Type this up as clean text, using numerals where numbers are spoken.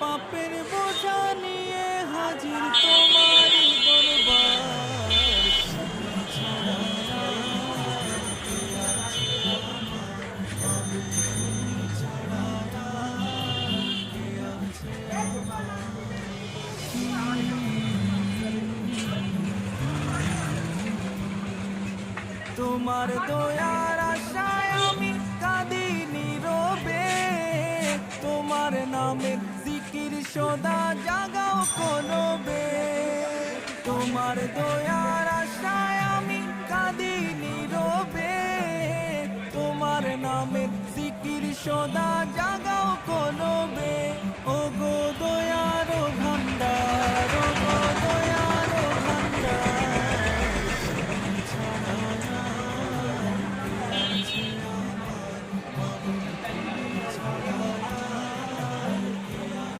পাপের বোঝা নিয়ে হাজির তোমারই দরবার। তুমি ছাড়া আর কে আছে আমার, মাবুদ তুমি ছাড়া আর কে আছে তোমার দয়ার আশায় আমি কাঁদি নীরবে, তোমার নামের জিকির সদা জাগাও কলবে। তোমার দয়ার আশায় আমি কাঁদি নীরবে, তোমার নামের জিকির সদা জাগাও কলবে। ও গো